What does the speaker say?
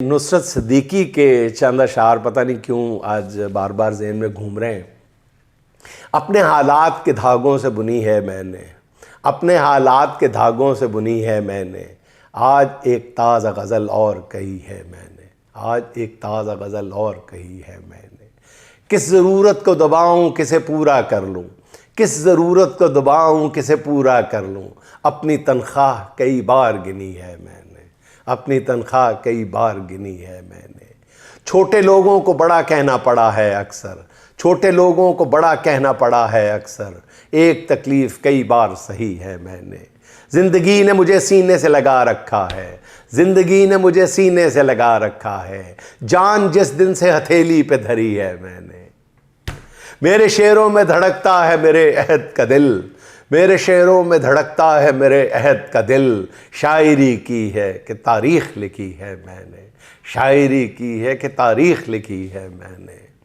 नुसरत सिद्दीकी के चंद अशार पता नहीं क्यों आज बार बार ज़हन में घूम रहे हैं। अपने हालात के धागों से बुनी है मैंने, अपने हालात के धागों से बुनी है मैंने, आज एक ताज़ा गज़ल और कही है मैंने, आज एक ताज़ा गज़ल और कही है मैंने। किस ज़रूरत को दबाऊं किसे पूरा कर लूं, किस ज़रूरत को दबाऊं किसे पूरा कर लूं, अपनी तनख्वाह कई बार गिनी है मैंने, अपनी तनख्वाह कई बार गिनी है मैंने। छोटे लोगों को बड़ा कहना पड़ा है अक्सर, छोटे लोगों को बड़ा कहना पड़ा है अक्सर, एक तकलीफ़ कई बार सही है मैंने। ज़िंदगी ने मुझे सीने से लगा रखा है, ज़िंदगी ने मुझे सीने से लगा रखा है, जान जिस दिन से हथेली पे धरी है मैंने। मेरे शेरों में धड़कता है मेरे अहद का दिल, मेरे शेरों में धड़कता है मेरे अहद का दिल, शायरी की है कि तारीख़ लिखी है मैंने, शायरी की है कि तारीख़ लिखी है मैंने।